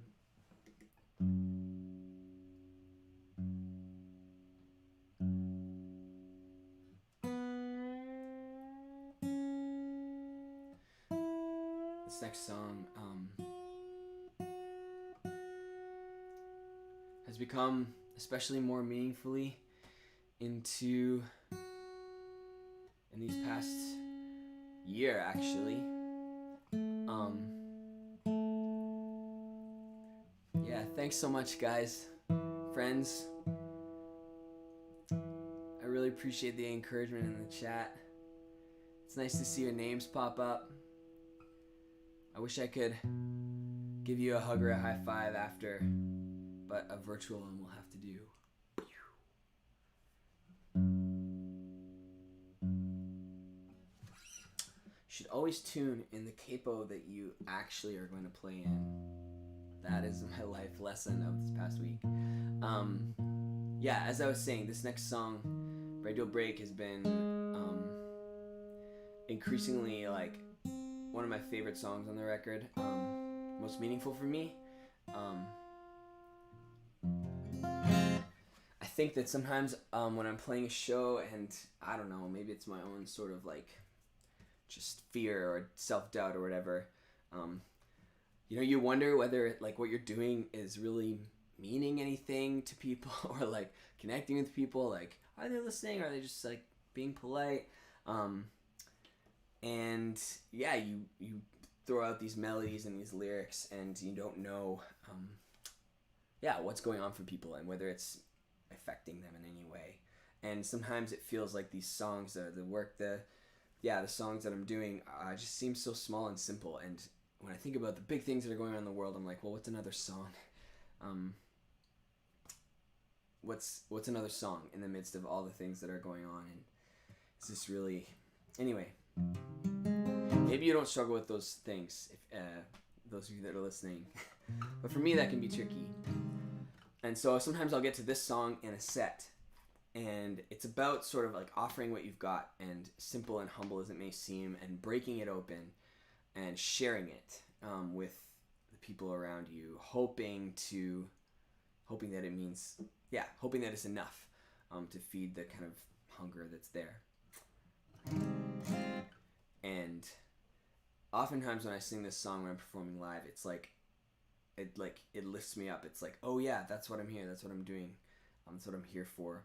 This next song has become especially more meaningfully in these past year, actually. Yeah, thanks so much, guys, friends. I really appreciate the encouragement in the chat. It's nice to see your names pop up. I wish I could give you a hug or a high five after, but a virtual one will have to do. You should always tune in the capo that you actually are going to play in. That is my life lesson of this past week. Yeah, as I was saying, this next song, Radio Break, has been increasingly like one of my favorite songs on the record, most meaningful for me. I think that sometimes when I'm playing a show, and I don't know, maybe it's my own sort of like just fear or self-doubt or whatever, you wonder whether like what you're doing is really meaning anything to people or like connecting with people. Like, are they listening? Or are they just like being polite? And yeah, you throw out these melodies and these lyrics, and you don't know, what's going on for people and whether it's affecting them in any way. And sometimes it feels like these songs, the songs that I'm doing, just seem so small and simple. And when I think about the big things that are going on in the world, I'm like, well, what's another song? What's another song in the midst of all the things that are going on? And it's just really, anyway. Maybe you don't struggle with those things, if those of you that are listening. But for me, that can be tricky. And so sometimes I'll get to this song in a set, and it's about sort of like offering what you've got, and simple and humble as it may seem, and breaking it open and sharing it with the people around you, hoping that it means, hoping that it's enough to feed the kind of hunger that's there. And oftentimes when I sing this song when I'm performing live, it's like it lifts me up. It's like, oh yeah, that's what I'm here. That's what I'm doing. That's what I'm here for,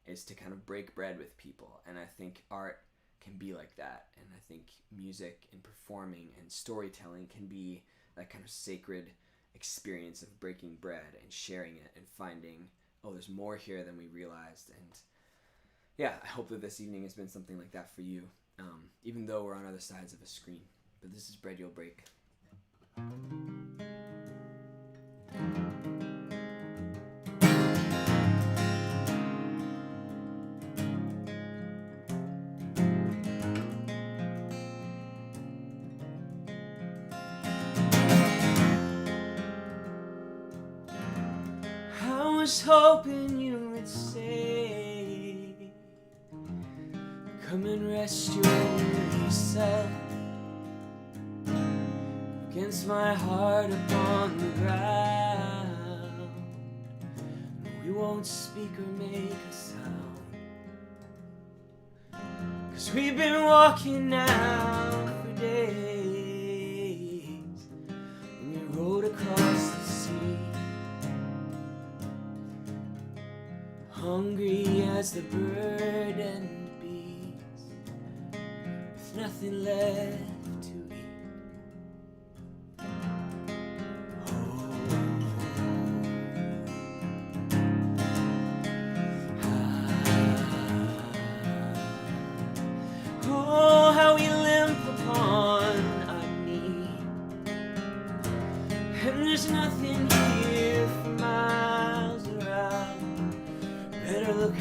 is to kind of break bread with people. And I think art can be like that. And I think music and performing and storytelling can be that kind of sacred experience of breaking bread and sharing it and finding, oh, there's more here than we realized. And yeah, I hope that this evening has been something like that for you, even though we're on other sides of a screen. But this is Bread You'll Break. I was hoping you would say, come and rest yourself against my heart upon the ground. We won't speak or make a sound, 'cause we've been walking now for days, and we rode across the sea, hungry as the bird and bees, with nothing left to eat. Oh,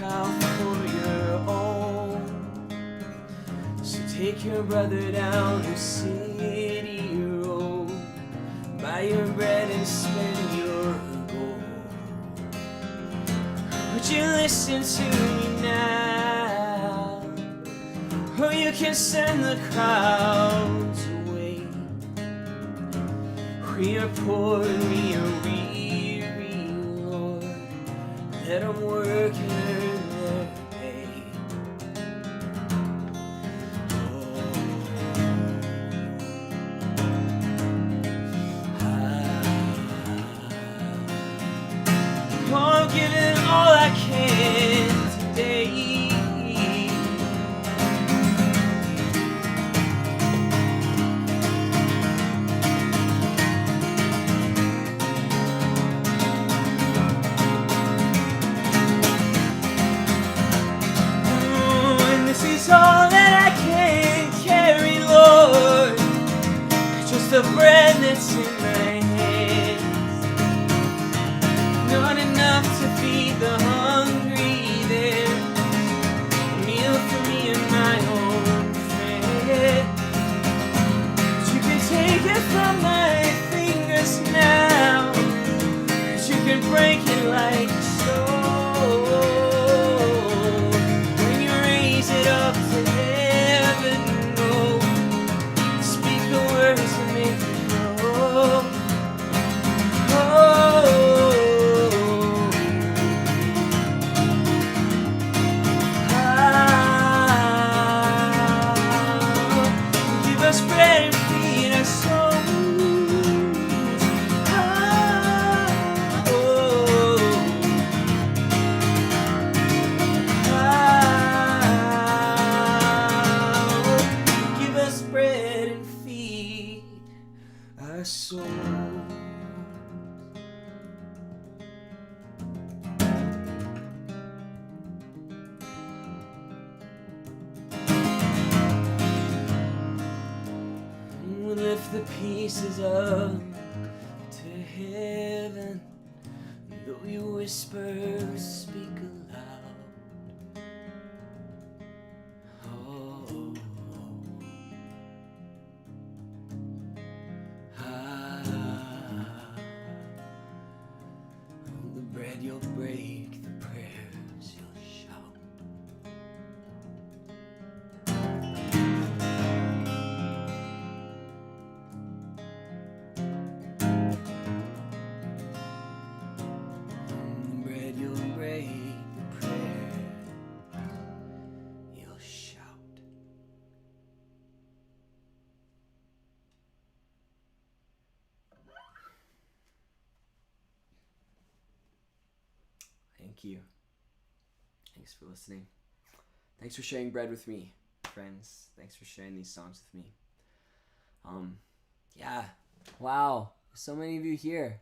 crowd for your own. So take your brother down the city road, buy your bread and spend your gold. Would you listen to me now? Or you can send the crowds away. We are poor and we are weary, Lord. Let them work and earn their pay. I'm giving all I can today. And this is all that I can carry, Lord. Just the bread that's in my hands. Not enough to feed the hungry there. A meal for me and my own friend. But you can take it from my fingers now. But you can break it like so. When you raise it up to heaven, oh, speak the words and make it grow. Give us bread and feed our souls. Give us bread and feed our souls. We'll lift the pieces up to heaven. Though you whisper, speak aloud. Oh, the bread you'll break, the prayers you'll shout. The bread you'll break, the prayer you'll shout. Thank you. Thanks for listening. Thanks for sharing bread with me, friends. Thanks for sharing these songs with me. Yeah. Wow. So many of you here.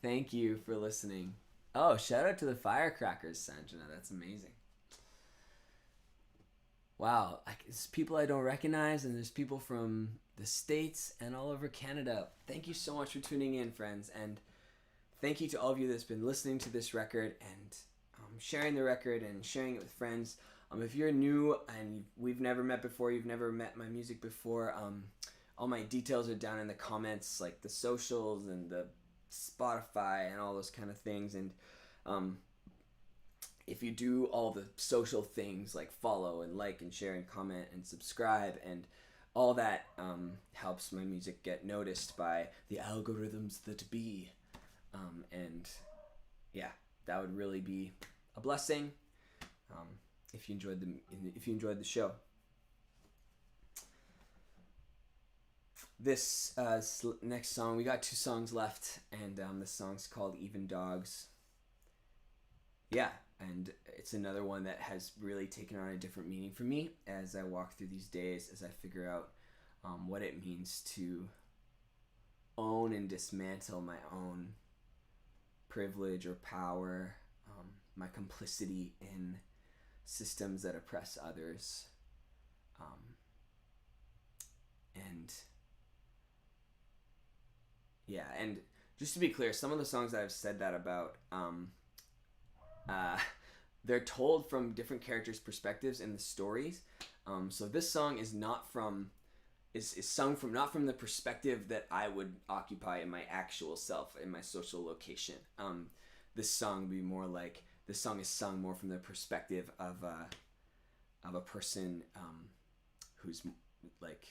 Thank you for listening. Oh, shout out to the firecrackers, Sanjana. That's amazing. Wow. It's people I don't recognize, and there's people from the States and all over Canada. Thank you so much for tuning in, friends. And thank you to all of you that's been listening to this record and sharing the record and sharing it with friends. If you're new and we've never met before, you've never met my music before, all my details are down in the comments, like the socials and the Spotify and all those kind of things. And if you do all the social things like follow and like and share and comment and subscribe and all that helps my music get noticed by the algorithms that be. And yeah, that would really be a blessing if you enjoyed the show. This next song, we got 2 songs left, and this song's called Even Dogs. Yeah, and it's another one that has really taken on a different meaning for me as I walk through these days, as I figure out what it means to own and dismantle my own privilege or power, my complicity in systems that oppress others, and just to be clear, some of the songs that I've said that about, they're told from different characters' perspectives in the stories. So this song is not from, is sung from, not from the perspective that I would occupy in my actual self, in my social location. This song would be more like, this song is sung more from the perspective of a person who's like,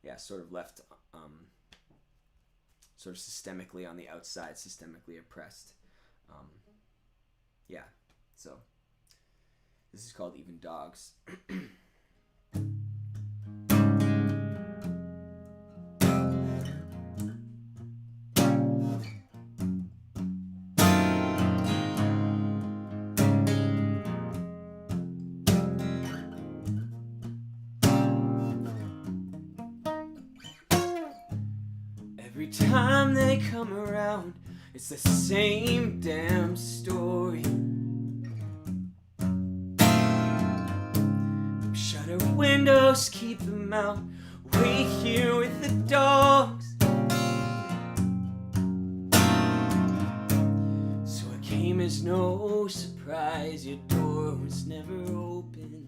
yeah, sort of left, sort of systemically on the outside, systemically oppressed. Yeah, so this is called Even Dogs. Every time they come around, it's the same damn story. Shutter windows, keep them out. Wait here with the dogs. So it came as no surprise, your door was never open.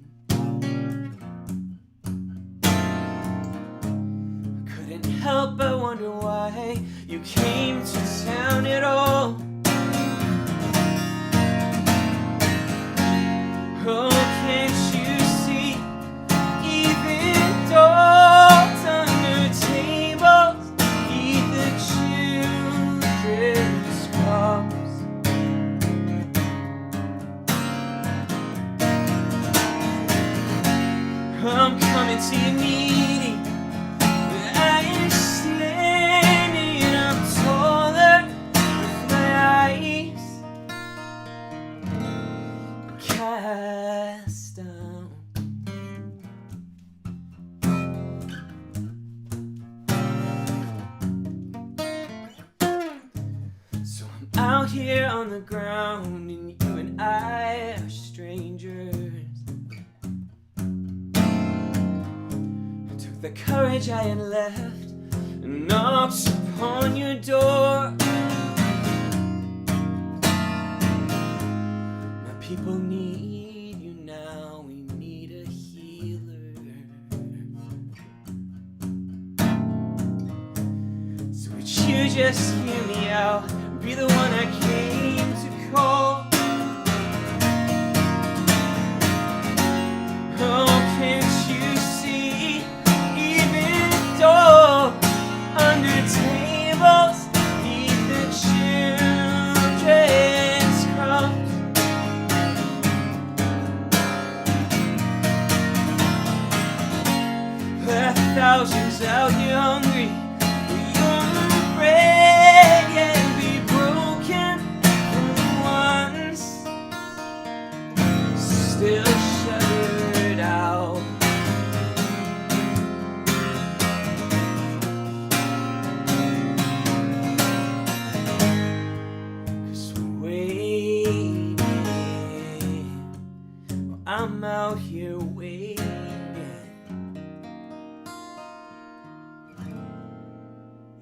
Couldn't help but wonder why you came to town at all. Oh, can't you see? Even dogs under tables eat the children's crumbs. I'm coming to your meeting. I am standing up taller with my eyes cast down. So I'm out here on the ground and you and I are strangers. I took the courage I had left and knocked upon your door. My people need you now, we need a healer. So would you just hear me out, be the one I came to call? Oh, can't you see? Even dogs under tables eat the children's crumbs. There are thousands out here hungry for your bread, and be broken for the ones still shuttered out. Waiting, well, I'm out here waiting.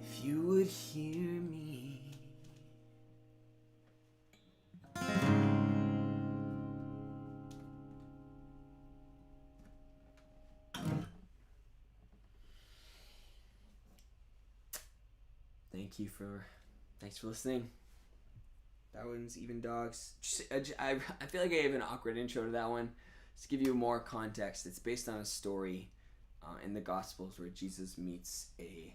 If you would hear me. Thanks for listening. That one's Even Dogs. I feel like I gave an awkward intro to that one. Just to give you more context, it's based on a story in the Gospels where Jesus meets a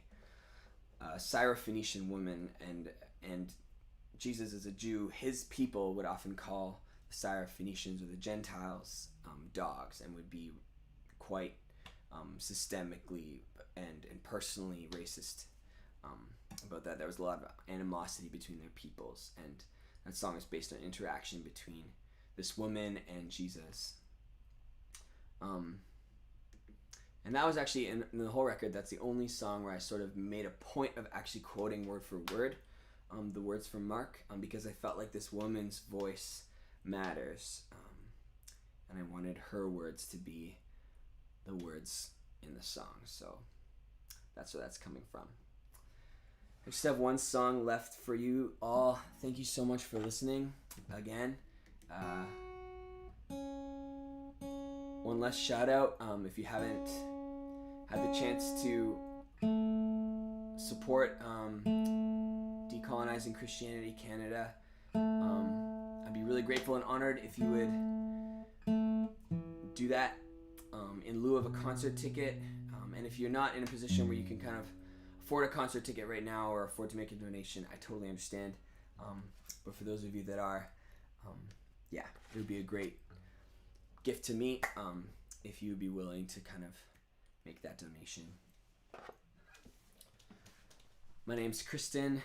Syrophoenician woman, and Jesus is a Jew. His people would often call the Syrophoenicians or the Gentiles dogs, and would be quite systemically and personally racist about that. There was a lot of animosity between their peoples, and that song is based on interaction between this woman and Jesus. And that was actually, in the whole record, that's the only song where I sort of made a point of actually quoting word for word the words from Mark, because I felt like this woman's voice matters, and I wanted her words to be the words in the song. So that's where that's coming from. I just have one song left for you all. Thank you so much for listening again. One last shout out. If you haven't had the chance to support Decolonizing Christianity Canada, I'd be really grateful and honored if you would do that in lieu of a concert ticket. And if you're not in a position where you can kind of afford a concert ticket right now or afford to make a donation, I totally understand. But for those of you that are, it would be a great gift to me if you would be willing to kind of make that donation. My name's Kristen.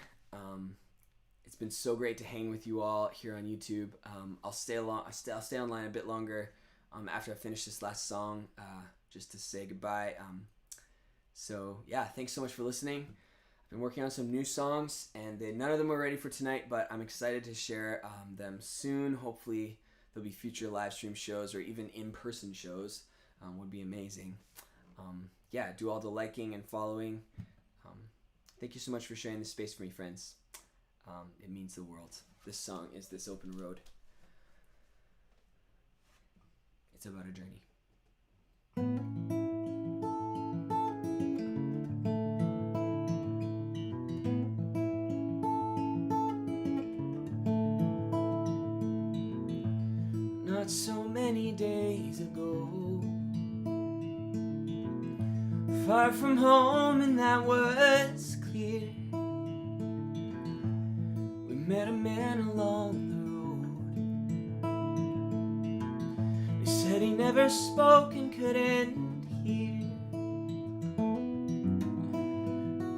It's been so great to hang with you all here on YouTube. I'll stay online a bit longer after I finish this last song, just to say goodbye. Thanks so much for listening. I've been working on some new songs, and none of them are ready for tonight, but I'm excited to share them soon. Hopefully there'll be future live stream shows or even in-person shows. Would be amazing. Do all the liking and following. Thank you so much for sharing this space for me, friends. It means the world. This song is This Open Road. It's about a journey. Not so many days ago, far from home, and that was clear, we met a man along the road. He said he never spoke and couldn't hear.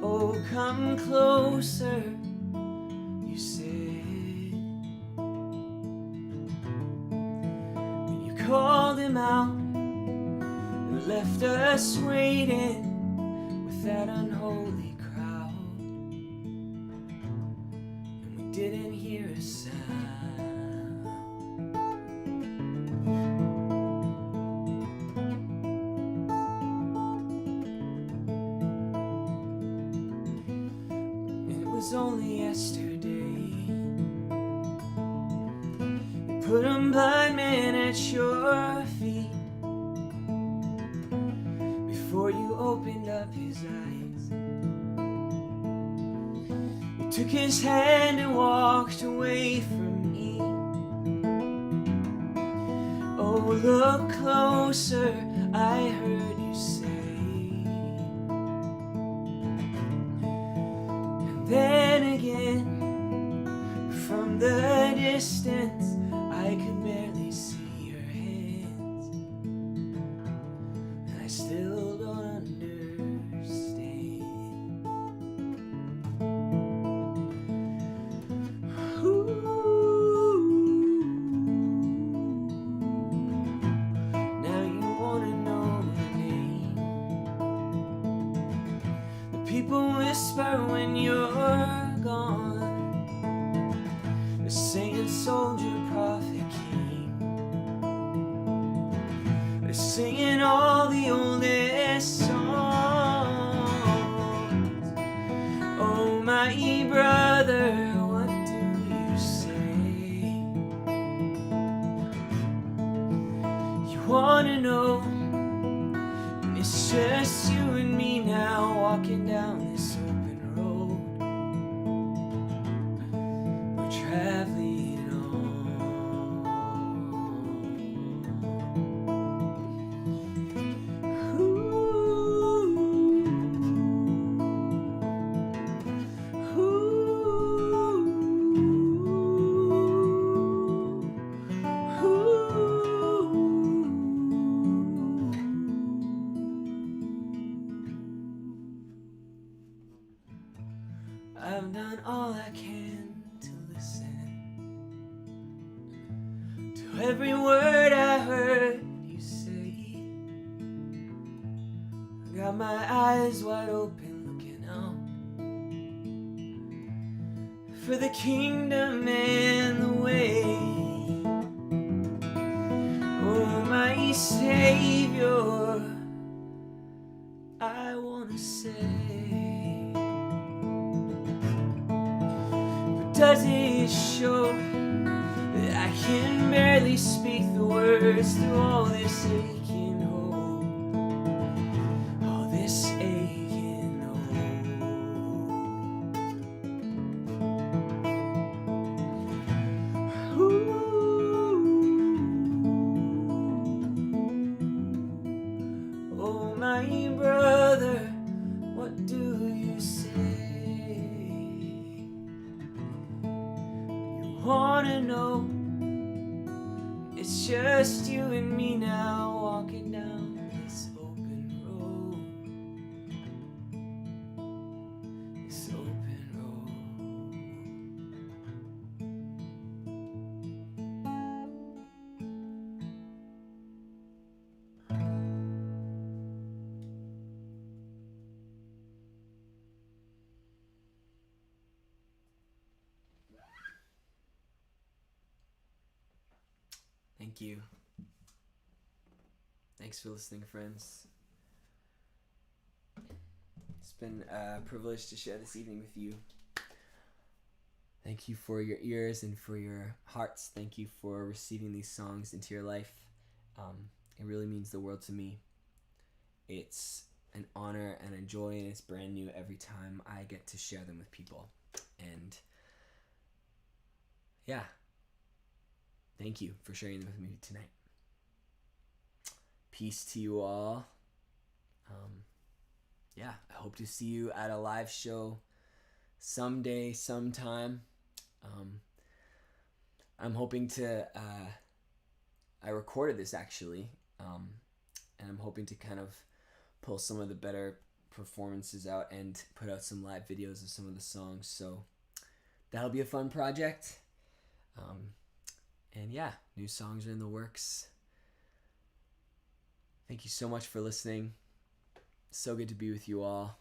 Oh, come closer, you said. Called him out and left us waiting with that unholy crowd, and we didn't hear a sound. And it was only yesterday put a blind man at your feet before you opened up his eyes. You took his hand and walked away from me. Oh, look closer, I heard you say. And then again, from the distance, I could barely see your hands, and I still don't understand. Ooh. Now you wanna know my name. The people whisper when you're gone. They're saying soldier, prophet, singing all the oldest songs. Oh, my brother, what do you say? You wanna know, and it's just you and me now walking down this open road. We're traveling on. I've done all I can to listen to every word I heard you say. I got my eyes wide open looking out for the kingdom and the way. Oh, my Savior, I wanna say does it show that I can barely speak the words through all this aching hope, all this aching hope. Ooh. Oh, my brother, what do you say? You wanna know? It's just you and me now, walking down this open road. This open road. Thank you. Thanks for listening, friends. It's been a privilege to share this evening with you. Thank you for your ears and for your hearts. Thank you for receiving these songs into your life. It really means the world to me. It's an honor and a joy, and it's brand new every time I get to share them with people. And yeah, thank you for sharing them with me tonight. Peace to you all. Yeah, I hope to see you at a live show someday, sometime. I'm hoping to, I recorded this actually, and I'm hoping to kind of pull some of the better performances out and put out some live videos of some of the songs. So that'll be a fun project. And yeah, new songs are in the works. Thank you so much for listening. So good to be with you all.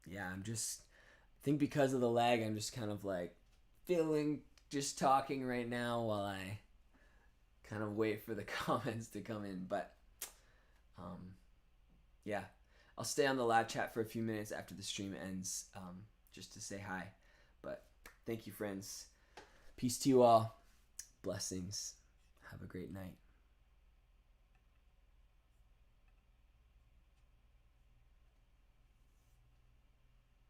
Yeah, I think because of the lag, I'm just kind of like feeling just talking right now while I kind of wait for the comments to come in. But yeah, I'll stay on the live chat for a few minutes after the stream ends, just to say hi. But thank you, friends. Peace to you all. Blessings. Have a great night.